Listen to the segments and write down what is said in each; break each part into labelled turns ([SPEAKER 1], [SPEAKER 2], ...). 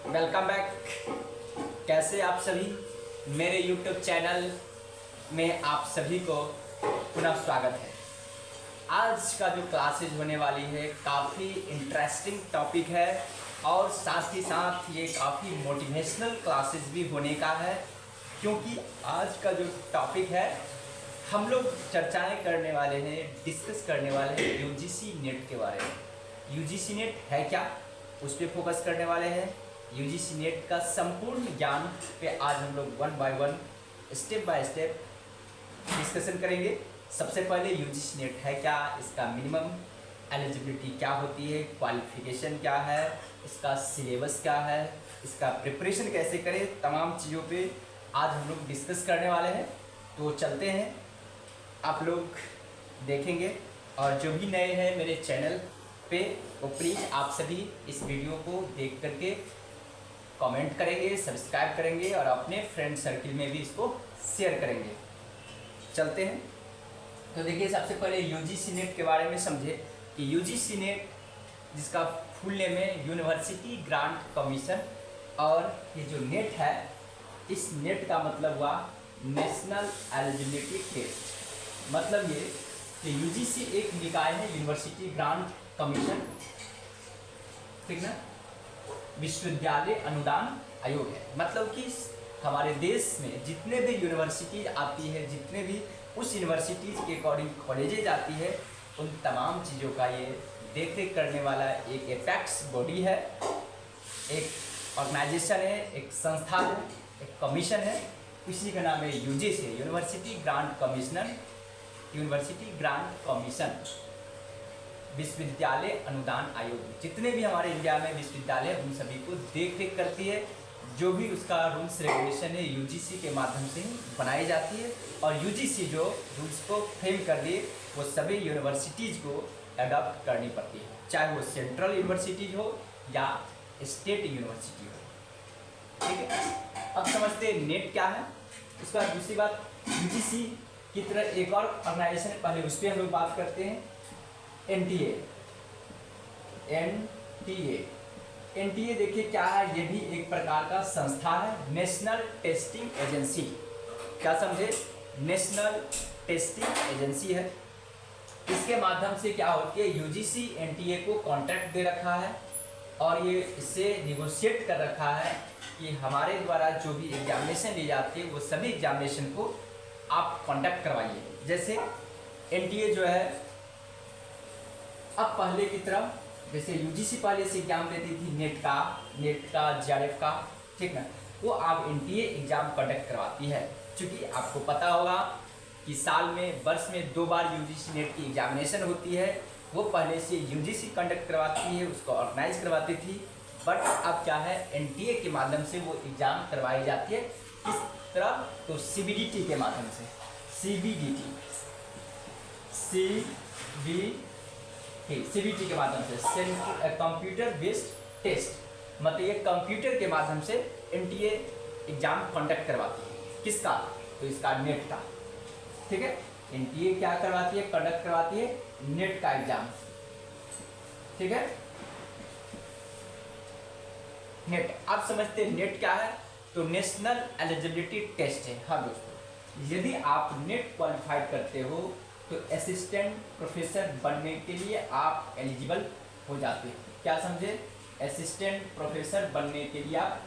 [SPEAKER 1] Welcome back. कैसे आप सभी, मेरे यूट्यूब चैनल में आप सभी को पुनः स्वागत है। आज का जो क्लासेज होने वाली है काफ़ी इंटरेस्टिंग टॉपिक है और साथ ही साथ ये काफ़ी मोटिवेशनल क्लासेज भी होने का है, क्योंकि आज का जो टॉपिक है हम लोग चर्चाएं करने वाले हैं, डिस्कस करने वाले हैं यूजीसी नेट के बारे में। यूजीसी नेट है क्या, उस पर फोकस करने वाले हैं। यूजीसी नेट का संपूर्ण ज्ञान पे आज हम लोग one by one, step by step discussion करेंगे। सबसे पहले यूजीसी नेट है क्या, इसका मिनिमम एलिजिबिलिटी क्या होती है, क्वालिफिकेशन क्या है, इसका सिलेबस क्या है, इसका प्रिपरेशन कैसे करें, तमाम चीज़ों पे आज हम लोग डिस्कस करने वाले हैं। तो चलते हैं, आप लोग देखेंगे। और जो भी नए हैं मेरे चैनल पे, वो प्लीज़ आप सभी इस वीडियो को देख करके कमेंट करेंगे, सब्सक्राइब करेंगे और अपने फ्रेंड सर्किल में भी इसको शेयर करेंगे। चलते हैं। तो देखिए, सबसे पहले यूजीसी नेट के बारे में समझे कि यूजीसी नेट, जिसका फुल नेम है यूनिवर्सिटी ग्रांट कमीशन, और ये जो नेट है, इस नेट का मतलब हुआ नेशनल एलिजिबिलिटी टेस्ट। मतलब ये कि यूजीसी एक निकाय है, यूनिवर्सिटी ग्रांट कमीशन, ठीक ना, विश्वविद्यालय अनुदान आयोग है। मतलब कि हमारे देश में जितने भी यूनिवर्सिटीज आती है, जितने भी उस यूनिवर्सिटीज़ के अकॉर्डिंग कॉलेजेज आती है, उन तमाम चीज़ों का ये देख रेख करने वाला एक एपेक्स बॉडी है, एक ऑर्गेनाइजेशन है, एक संस्था है, एक कमीशन है। इसी का नाम है UGC, university grant commissioner, university grant commission, विश्वविद्यालय अनुदान आयोग। जितने भी हमारे इंडिया में विश्वविद्यालय, उन सभी को देख रेख करती है। जो भी उसका रूल्स रेगुलेशन है यूजीसी के माध्यम से ही बनाई जाती है, और यूजीसी जो रूल्स को फ्रेम कर दिए, वो सभी यूनिवर्सिटीज़ को अडॉप्ट करनी पड़ती है, चाहे वो सेंट्रल यूनिवर्सिटीज हो या स्टेट यूनिवर्सिटी हो। ठीक है, अब समझते हैं नेट क्या है। उसके बाद दूसरी बात, यूजीसी की तरह एक और ऑर्गेनाइजेशन है, पहले उस पर हम लोग बात करते हैं। एनटीए, एनटीए देखिए क्या है, ये भी एक प्रकार का संस्था है, नेशनल टेस्टिंग एजेंसी। क्या समझे, नेशनल टेस्टिंग एजेंसी है। इसके माध्यम से क्या होती है, यूजीसी एनटीए को कॉन्ट्रैक्ट दे रखा है और ये इससे निगोशिएट कर रखा है कि हमारे द्वारा जो भी एग्जामिनेशन ली जाती है, वो सभी एग्जामिनेशन को आप कॉन्डक्ट करवाइए। जैसे एनटीए जो है, अब पहले की तरह जैसे यूजीसी पहले से एग्जाम लेती थी नेट का, जेआरएफ का, ठीक ना, वो आप एनटीए एग्जाम कंडक्ट करवाती है। क्योंकि आपको पता होगा कि साल में, वर्ष में 2 बार यूजीसी नेट की एग्जामिनेशन होती है। वो पहले से यूजीसी कंडक्ट करवाती है, उसको ऑर्गेनाइज करवाती थी, बट अब क्या है, एनटीए के माध्यम से वो एग्ज़ाम करवाई जाती है। किस तरह, तो सीबीडीटी के माध्यम से, सीबीटी के माध्यम से, कंप्यूटर बेस्ड टेस्ट। मतलब ये कंप्यूटर के माध्यम से एनटीए एग्जाम कंडक्ट करवाती है। किसका, तो इसका नेट का। ठीक है, एनटीए क्या करवाती है, कंडक्ट करवाती है नेट का एग्जाम। ठीक है, नेट आप समझते हैं नेट क्या है, तो नेशनल एलिजिबिलिटी टेस्ट है। हाँ दोस्तों, यदि आप नेट क्वालिफाइड करते हो तो असिस्टेंट प्रोफेसर बनने के लिए आप एलिजिबल हो जाते हैं। क्या समझे, असिस्टेंट प्रोफेसर बनने के लिए आप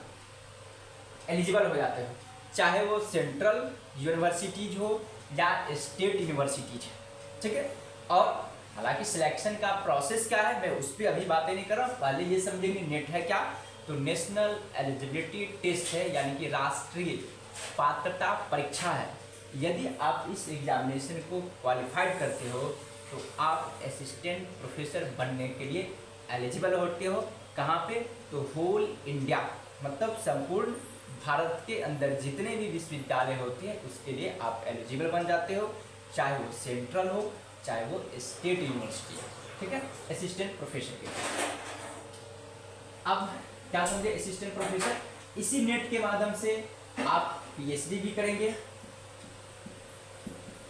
[SPEAKER 1] एलिजिबल हो जाते हो, चाहे वो सेंट्रल यूनिवर्सिटीज हो या स्टेट यूनिवर्सिटीज। ठीक है, और हालांकि सिलेक्शन का प्रोसेस क्या है, मैं उस पर अभी बातें नहीं कर रहा हूँ। पहले ये समझेंगे नेट है क्या, तो नेशनल एलिजिबिलिटी टेस्ट है, यानी कि राष्ट्रीय पात्रता परीक्षा है। यदि आप इस एग्जामिनेशन को क्वालिफाइड करते हो तो आप असिस्टेंट प्रोफेसर बनने के लिए एलिजिबल होते हो। कहाँ पे, तो होल इंडिया, मतलब संपूर्ण भारत के अंदर जितने भी विश्वविद्यालय होते हैं उसके लिए आप एलिजिबल बन जाते हो, चाहे वो सेंट्रल हो, चाहे वो स्टेट यूनिवर्सिटी हो। ठीक है, असिस्टेंट प्रोफेसर के लिए। अब क्या समझे, असिस्टेंट प्रोफेसर, इसी नेट के माध्यम से आप पीएचडी भी करेंगे।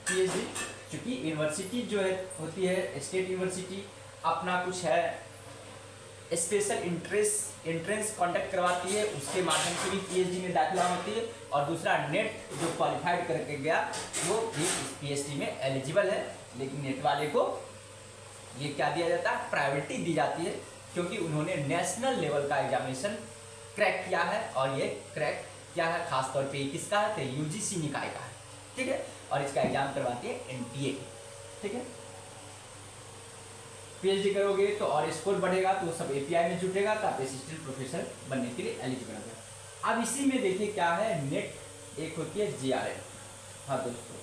[SPEAKER 1] पीएचडी, क्योंकि यूनिवर्सिटी जो है होती है, स्टेट यूनिवर्सिटी अपना कुछ है स्पेशल एंट्रेंस कंडक्ट करवाती है, उसके माध्यम से भी पीएचडी में दाखिला होती है। और दूसरा नेट जो क्वालिफाइड करके गया वो भी पीएचडी में एलिजिबल है। लेकिन नेट वाले को ये क्या दिया जाता है, प्रायोरिटी दी जाती है, क्योंकि उन्होंने नेशनल लेवल का एग्जामिनेशन क्रैक किया है। और ये क्रैक क्या है, खासतौर पे किसका है, तो यूजीसी निकाय का है, ठीक है। और इसका एग्जाम करवाती है एनटीए, ठीक है। पीएचडी करोगे तो और स्कोर बढ़ेगा तो सब एपीआई में जुटेगा, तो आप असिस्टेंट प्रोफेसर बनने के लिए एलिजिबल हो। अब इसी में देखिए क्या है, नेट एक होती है जेआरएफ, हाँ दोस्तों,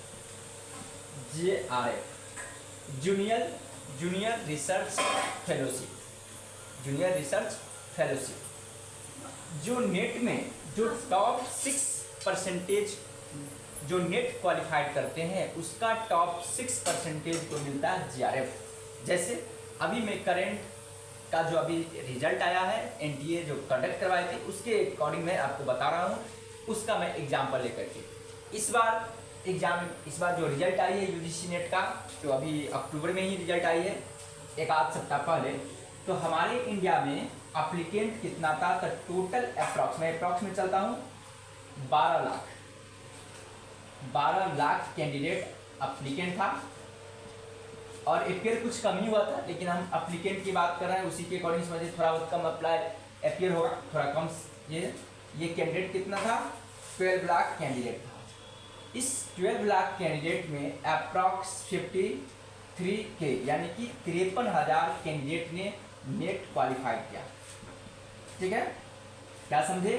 [SPEAKER 1] JRF junior research fellowship, junior research fellowship. जो नेट में जो टॉप 6% जो नेट क्वालिफाइड करते हैं उसका टॉप 6% को मिलता है जेआरएफ। जैसे अभी मैं करंट का जो अभी रिजल्ट आया है, एनटीए जो कंडक्ट करवाए थे उसके अकॉर्डिंग मैं आपको बता रहा हूँ, उसका मैं एग्जाम्पल लेकर के इस बार जो रिजल्ट आई है यूजीसी नेट का, तो अभी अक्टूबर में ही रिजल्ट आई है, एक आध सप्ताह पहले। तो हमारे इंडिया में एप्लीकेंट कितना था, तो टोटल अप्रॉक्स में चलता हूँ 12 लाख कैंडिडेट एप्लीकेंट था। और एपियर कुछ कम ही हुआ था, लेकिन हम एप्लीकेंट की बात कर रहे हैं, उसी के अकॉर्डिंग समझिए थोड़ा बहुत कम अप्लाई एपियर होगा, थोड़ा कम। ये कैंडिडेट कितना था, 12 लाख कैंडिडेट था। इस 12 लाख कैंडिडेट में अप्रॉक्स 53K यानी कि 53,000 कैंडिडेट ने नेट क्वालिफाइड किया, ठीक है। क्या समझे,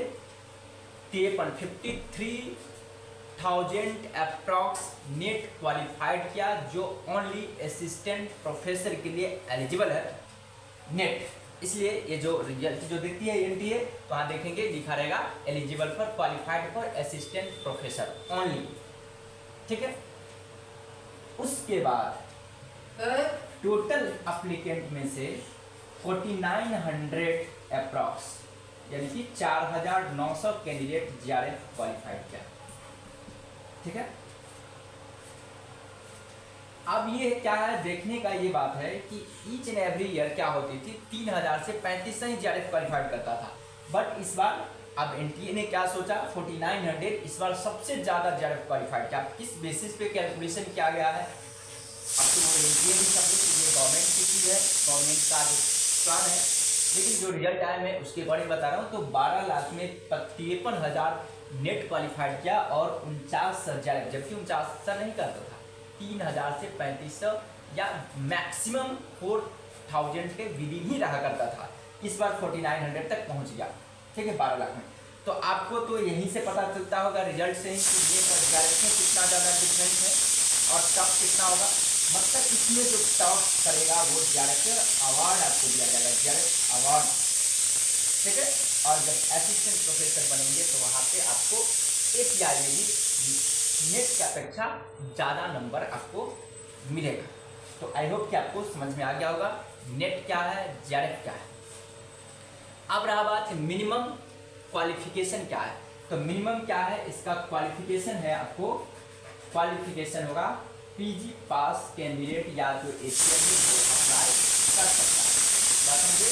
[SPEAKER 1] 53,000 अप्रॉक्स नेट क्वालिफाइड किया, जो ओनली असिस्टेंट प्रोफेसर के लिए एलिजिबल है नेट। इसलिए ये जो रिजल्ट जो देखती है एनटीए, तो वहाँ देखेंगे लिखा रहेगा eligible for qualified for assistant professor only, ठीक है। उसके बाद टोटल एप्लीकेंट में से 4900 अप्रॉक्स यानी कि 4,900 कैंडिडेट जेआरएफ क्वालिफाइड किया, ठीक है। अब ये क्या है, देखने का ये बात है कि ईच एंड एवरी ईयर क्या होती थी, 3,000 से 3500 ही जेआरएफ क्वालिफाइड करता था। बट इस बार अब एनटीए ने क्या सोचा, 4900 इस बार सबसे ज़्यादा जेआरएफ क्वालिफाइड किया। किस बेसिस पे कैलकुलेशन किया गया है, अब तो वो एनटीए भी सब कुछ गवर्नमेंट की चीज़ है, गवर्नमेंट का जो प्लान है, लेकिन जो रिजल्ट आया मैं उसके अकॉर्डिंग बता रहा हूँ। तो 12 लाख में 53,000 नेट क्वालिफाइड किया और 49,000, जबकि 49,000 नहीं करता था, 3,000 से 3500 या मैक्सिमम 4,000 के विदिन ही रहा करता था। इस बार 4900 तक पहुंच गया, ठीक है, 12 लाख में। तो आपको तो यहीं से पता चलता होगा रिजल्ट से ही कि ये जेआरएफ में कितना ज़्यादा डिफरेंस है और टॉप कितना होगा। मतलब इसमें जो टॉप करेगा वो जेआरएफ अवार्ड आपको दिया जाएगा, जेआरएफ अवार्ड, ठीक है। और जब असिस्टेंट प्रोफेसर बनेंगे तो वहाँ पे आपको एपीआई में भी नेट की अपेक्षा ज़्यादा नंबर आपको मिलेगा। तो आई होप कि आपको समझ में आ गया होगा नेट क्या है, जेआरएफ क्या है। अब रहा बात मिनिमम क्वालिफिकेशन क्या है, तो मिनिमम क्या है, इसका क्वालिफिकेशन है, आपको क्वालिफिकेशन होगा पीजी पास कैंडिडेट या जो एशियन में वो अप्लाई कर सकता है। बात समझे,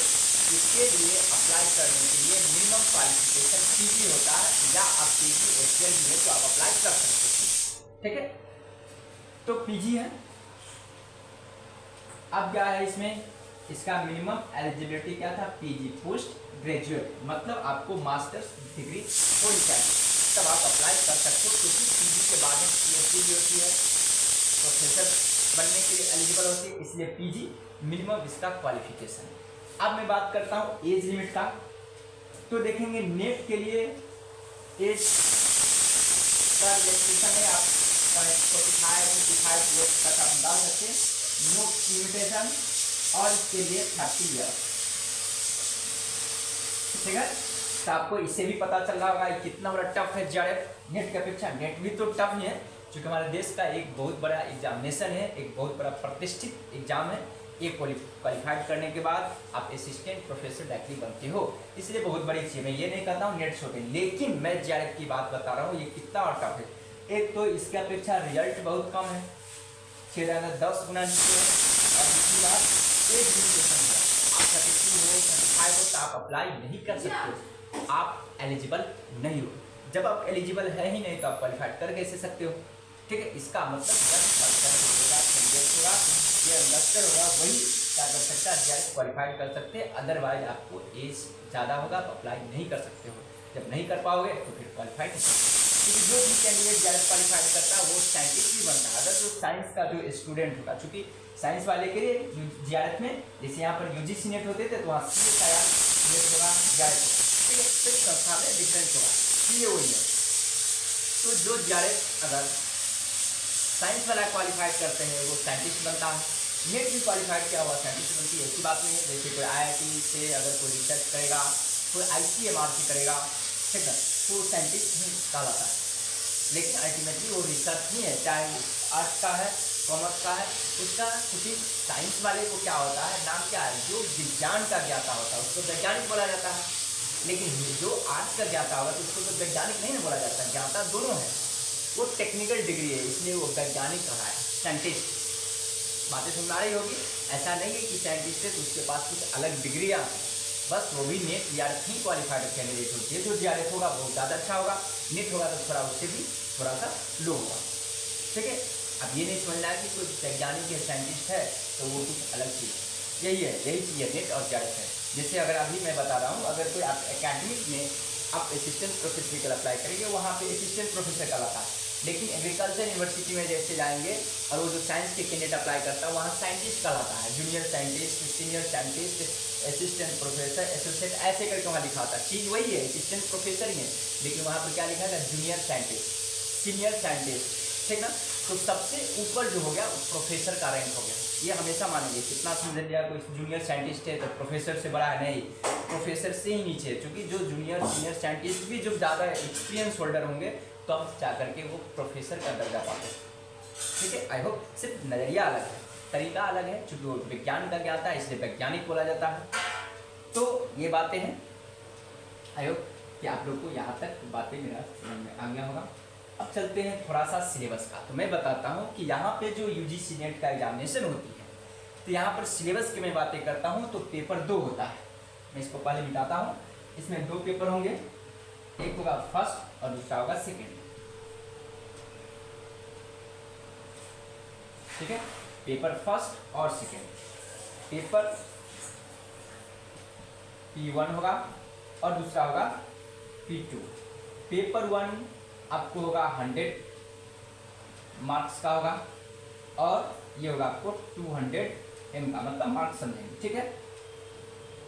[SPEAKER 1] इसके लिए अप्लाई करने के लिए मिनिमम क्वालिफिकेशन पीजी होता है, या आप पीजी एशियन में तो आप अप्लाई कर सकते हैं, ठीक है। तो पीजी है। अब क्या है इसमें, इसका मिनिमम एलिजिबिलिटी क्या था, पीजी पोस्ट ग्रेजुएट, मतलब आपको मास्टर्स डिग्री होनी चाहिए तब आप अप्लाई कर सकते हो, क्योंकि पीजी के बाद में पीएचडी भी होती है, प्रोफेसर बनने के लिए एलिजिबल होती है, इसलिए पीजी मिनिमम इसका क्वालिफिकेशन है। अब मैं बात करता हूँ एज लिमिट का, तो देखेंगे नेट के लिए एज का रिलैक्सेशन है, आप 45 ईयर तक आप डाल सकते हैं, नो लिमिटेशन, और इसके लिए 30 ईयर, ठीक है। तो आपको इससे भी पता चल रहा होगा कितना बड़ा टफ है जेआरएफ नेट की अपेक्षा। नेट भी तो टफ ही है, क्योंकि हमारे देश का एक बहुत बड़ा एग्जामिनेशन है, एक बहुत बड़ा प्रतिष्ठित एग्जाम है। ये क्वालिफाइड करने के बाद आप असिस्टेंट प्रोफेसर डायरेक्टली बनते हो, इसलिए बहुत बड़ी चीज़। मैं ये नहीं कहता हूँ नेट छोटे, लेकिन मैं जेआरएफ की बात बता रहा हूँ, ये कितना और टफ है। एक तो इसके अपेक्षा रिजल्ट बहुत कम है, 6 10 गुना नीचे है, और दूसरी बात एज लिमिटेशन है। आप 32 हो 35 हो तो आप अप्लाई नहीं कर सकते, आप एलिजिबल नहीं हो। जब आप एलिजिबल है ही नहीं तो आप क्वालिफाइड कर कैसे सकते हो? ठीक है, इसका मतलब ये इंडस्टर होगा वही क्या कर सकता है, डायरेक्ट क्वालिफाइड कर सकते हैं, अदरवाइज आपको एज ज़्यादा होगा तो अप्लाई नहीं कर सकते हो। जब नहीं कर पाओगे तो फिर क्वालिफाइड, क्योंकि जो भी कैंडिडेट डायरेक्ट क्वालिफाइड करता है वो साइंटिस्ट भी बनता है। अगर जो साइंस का जो स्टूडेंट होगा, चूँकि साइंस वाले के लिए जीआरएफ में जैसे यहाँ पर यूजीसी नेट होते थे तो वहाँ CSIR नेट होगा, जीआरएफ होगा, ठीक है, फिर संस्था में डिफरेंस होगा, ये वही है। तो जो जीआरएफ अगर साइंस वाला क्वालिफाइड करते हैं वो साइंटिस्ट बनता है, नेट भी क्वालिफाइड किया हुआ साइंटिस्ट बनती है, ऐसी बात नहीं है। जैसे कोई IIT से अगर कोई रिसर्च करेगा, कोई ICMR से करेगा, ठीक है, तो साइंटिस्ट ही कहलाता है। लेकिन अल्टीमेटली वो रिसर्च नहीं है, चाहे वो आर्ट्स का है, कॉमर्स का है, उसका क्योंकि साइंस वाले को क्या होता है, नाम क्या है, जो विज्ञान का ज्ञाता होता है उसको वैज्ञानिक बोला जाता है। लेकिन जो आर्ट्स का ज्ञाता होगा तो उसको तो वैज्ञानिक नहीं ना बोला जाता, ज्ञाता दोनों है, वो टेक्निकल डिग्री है, इसलिए वो वैज्ञानिक कहा है, साइंटिस्ट। बातें सुन रही होगी, ऐसा नहीं है कि साइंटिस्ट है तो उसके पास कुछ अलग डिग्रियाँ, बस वो भी नेट जीआरएफ ही क्वालिफाइड कैंडिडेट होती है। जो जीआरएफ होगा बहुत ज़्यादा अच्छा होगा, नेट होगा तो थोड़ा उससे भी थोड़ा सा लो होगा, ठीक है। अब ये नहीं समझना है कि कोई वैज्ञानिक या साइंटिस्ट है तो वो कुछ अलग चीज़ है, यही चीज़ है नेट और जीआरएफ है। जैसे अगर अभी मैं बता रहा हूँ, अगर कोई आप एकेडमिक में आप असिस्टेंट प्रोफेसर के अप्लाई करेंगे, वहाँ पे असिस्टेंट प्रोफेसर का आता है। लेकिन एग्रीकल्चर यूनिवर्सिटी में जैसे जाएंगे और वो जो साइंस के कैंडिडेट अप्लाई करता है वहाँ साइंटिस्ट कहलाता है, junior scientist, senior scientist, assistant professor, associate, ऐसे करके वहाँ लिखा होता है। चीज़ वही है, असिस्टेंट प्रोफेसर ही है, लेकिन वहाँ पर क्या लिखा है, जूनियर साइंटिस्ट, सीनियर साइंटिस्ट, ठीक ना। तो सबसे ऊपर जो हो गया वो प्रोफेसर का रैंक हो गया, ये हमेशा मानेंगे। कितना समझ लिया, कोई जूनियर साइंटिस्ट है तो प्रोफेसर से बड़ा है, नहीं, प्रोफेसर से ही नीचे है, क्योंकि जो जूनियर सीनियर साइंटिस्ट भी जो ज़्यादा एक्सपीरियंस होल्डर होंगे तो अब जा करके वो प्रोफेसर का दर्जा पाते हैं, ठीक है। आई होप सिर्फ नज़रिया अलग है, तरीका अलग है, चूँकि वो विज्ञान का ज्ञाता है इसलिए वैज्ञानिक बोला जाता है। तो ये बातें हैं, आई होप कि आप लोग को यहाँ तक बातें मेरा समझ में आ गया होगा। अब चलते हैं थोड़ा सा सिलेबस का। तो मैं बताता हूँ कि यहाँ पे जो यूजीसी नेट का एग्जामिनेशन होती है, तो यहाँ पर सिलेबस की मैं बातें करता हूँ तो पेपर 2 होता है। मैं इसको पहले मिटाता हूँ, इसमें 2 पेपर होंगे, एक होगा फर्स्ट और दूसरा होगा सेकेंड, ठीक है। पेपर फर्स्ट और सेकेंड, पेपर P1 होगा और दूसरा होगा P2। पेपर 1 आपको होगा 100 मार्क्स का होगा और ये होगा आपको 200 M का, मतलब मार्क्स समझेंगे, ठीक है।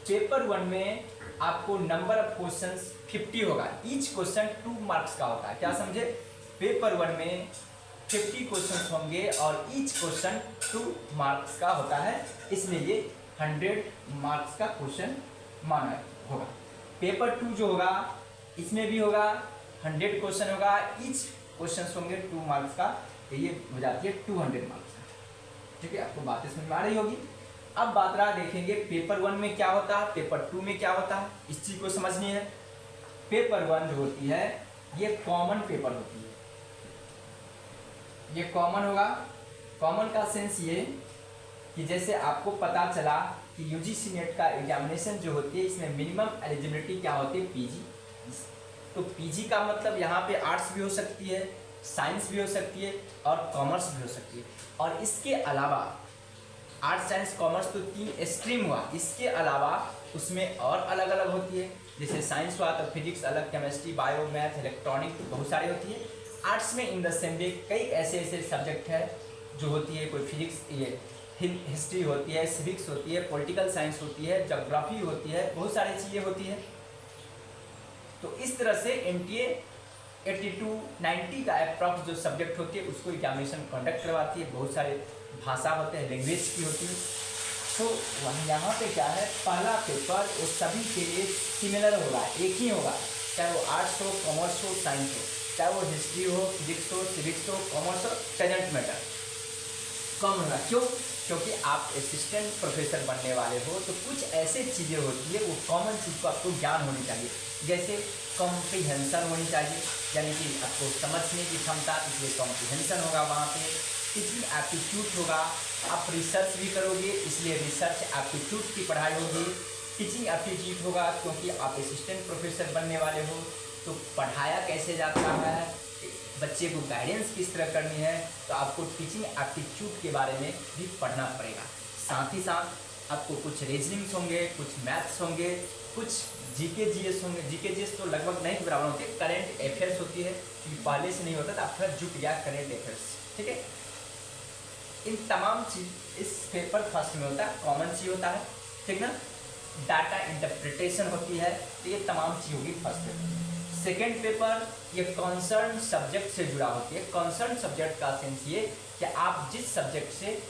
[SPEAKER 1] पेपर 1 में आपको नंबर ऑफ क्वेश्चंस 50 होगा, ईच क्वेश्चन 2 मार्क्स का होता है, क्या समझे। पेपर 1 में 50 क्वेश्चंस होंगे और ईच क्वेश्चन 2 मार्क्स का होता है, इसलिए ये 100 मार्क्स का क्वेश्चन माना होगा। पेपर 2 जो होगा इसमें भी होगा 100 क्वेश्चन होगा, ईच क्वेश्चन होंगे 2 मार्क्स का, तो ये हो जाती है 200 मार्क्स का, ठीक है। आपको बातें समझ में आ रही होगी। अब बात रहा, देखेंगे पेपर 1 में क्या होता है, पेपर 2 में क्या होता है, इस चीज़ को समझनी है। पेपर 1 जो होती है ये कॉमन पेपर होती है, ये कॉमन होगा। कॉमन का सेंस ये कि जैसे आपको पता चला कि यूजीसी नेट का एग्जामिनेशन जो होती है इसमें मिनिमम एलिजिबिलिटी क्या होती है, पीजी। तो पीजी का मतलब यहाँ पे आर्ट्स भी हो सकती है, साइंस भी हो सकती है और कॉमर्स भी हो सकती है। और इसके अलावा आर्ट्स साइंस कॉमर्स तो 3 स्ट्रीम हुआ, इसके अलावा उसमें और अलग अलग होती है। जैसे साइंस हुआ तो फिजिक्स अलग, केमिस्ट्री, बायो, मैथ, इलेक्ट्रॉनिक, बहुत सारी होती है। आर्ट्स में इन द सेम वे कई ऐसे सब्जेक्ट है जो होती है, कोई फिजिक्स, ये हिस्ट्री होती है, सिविक्स होती है, पॉलिटिकल साइंस होती है, ज्योग्राफी होती है, बहुत सारी चीज़ें होती है। तो इस तरह से NTA 82-90 का अप्रॉक्स जो सब्जेक्ट होती है उसको एग्जामिनेशन कंडक्ट करवाती है। बहुत सारे भाषा होते हैं, लैंग्वेज की होती है। तो यहाँ पे क्या है, पहला पेपर वो सभी के लिए सिमिलर होगा, एक ही होगा, चाहे वो आर्ट्स हो, कॉमर्स हो, साइंस हो, चाहे वो हिस्ट्री हो, फिजिक्स हो, सिविक्स हो, कॉमर्स हो, डजंट मैटर, कम होगा। क्यों? क्योंकि आप असिस्टेंट प्रोफेसर बनने वाले हो तो कुछ ऐसे चीज़ें होती है, वो कॉमन चीज़ को आपको ज्ञान होनी चाहिए। जैसे कॉम्प्रिहेंशन होनी चाहिए, यानी कि आपको समझने की क्षमता, इसलिए कॉम्प्रिहेंशन होगा वहाँ पे। टीचिंग एप्टीट्यूड होगा, आप रिसर्च भी करोगे इसलिए रिसर्च एप्टीट्यूड की पढ़ाई होगी। टीचिंग एप्टीट्यूड होगा क्योंकि आप असिस्टेंट प्रोफेसर बनने वाले हो, तो पढ़ाया कैसे जाता है, बच्चे को गाइडेंस किस तरह करनी है, तो आपको टीचिंग एप्टीट्यूड के बारे में भी पढ़ना पड़ेगा। साथ ही साथ आपको कुछ रीजनिंग्स होंगे, कुछ मैथ्स होंगे, कुछ जीके जीएस होंगे। जीके जीएस तो लगभग नहीं के बराबर होती है, करेंट अफेयर्स होती है, क्योंकि पहले से नहीं होता था, अब थोड़ा जुट गया करेंट अफेयर्स, ठीक है। इन तमाम चीज इस पेपर फर्स्ट में होता है, कॉमन चीज होता है, ठीक ना। डाटा इंटरप्रिटेशन होती है, तो ये तमाम चीज होगी फर्स्ट पेपर। सेकेंड पेपर ये कंसर्न सब्जेक्ट से जुड़ा होती है। कंसर्न सब्जेक्ट का सेंस ये कि आप जिस सब्जेक्ट से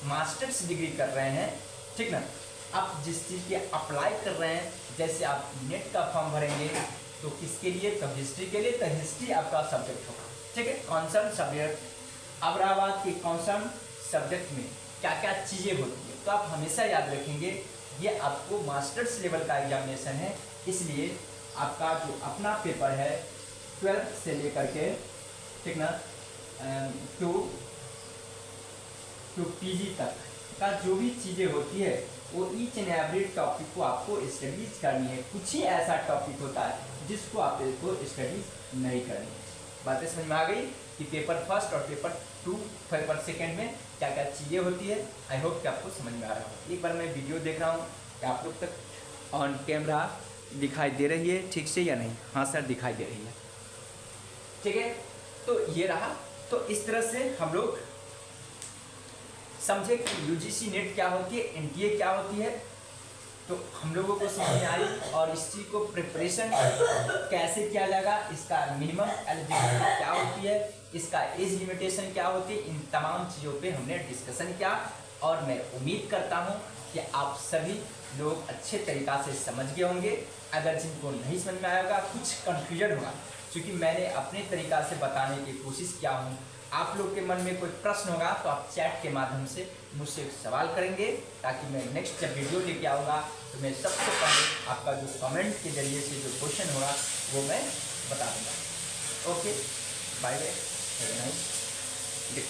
[SPEAKER 1] मास्टर्स डिग्री कर रहे हैं, ठीक ना, आप जिस चीज़ के अप्लाई कर रहे हैं, जैसे आप नेट का फॉर्म भरेंगे तो किसके लिए, तो हिस्ट्री के लिए, तो हिस्ट्री आपका सब्जेक्ट होगा, ठीक है। Concern subject. अब रहा बात कि कंसर्न सब्जेक्ट में क्या क्या चीज़ें होती है, तो आप हमेशा याद रखेंगे ये आपको मास्टर्स लेवल का एग्जामिनेशन है, इसलिए आपका जो अपना पेपर है 12th से लेकर के, ठीक ना, टू पीजी तक का जो भी चीज़ें होती है वो ईच एंड एवरी टॉपिक को आपको स्टडीज करनी है। कुछ ही ऐसा टॉपिक होता है जिसको आपको स्टडीज नहीं करनी है। बातें समझ में आ गई कि पेपर फर्स्ट और पेपर 2 पेपर सेकेंड में क्या क्या चीज़ें होती है। आई होप कि आपको समझ में आ रहा हो। एक बार मैं वीडियो देख रहा हूँ कि आप लोग तक ऑन कैमरा दिखाई दे रही है ठीक से या नहीं? हाँ सर दिखाई दे रही है, ठीक है। तो ये रहा। तो इस तरह से हम लोग समझे कि यूजीसी नेट क्या होती है, एनटीए क्या होती है, तो हम लोगों को समझ में आई। और इस चीज़ को प्रिपरेशन कैसे किया जाएगा, इसका मिनिमम एलिजिबिलिटी क्या होती है, इसका एज लिमिटेशन क्या होती है, इन तमाम चीज़ों पे हमने डिस्कशन किया। और मैं उम्मीद करता हूँ कि आप सभी लोग अच्छे तरीक़ा से समझ गए होंगे। अगर जिनको नहीं समझ में आएगा, कुछ कन्फ्यूजन होगा, क्योंकि मैंने अपने तरीक़ा से बताने की कोशिश किया हूँ। आप लोग के मन में कोई प्रश्न होगा तो आप चैट के माध्यम से मुझसे एक सवाल करेंगे, ताकि मैं नेक्स्ट जब वीडियो लेके आऊँगा तो मैं सबसे पहले आपका जो कमेंट के जरिए से जो क्वेश्चन होगा वो मैं बता दूँगा। Okay, bye bye, have a nice day.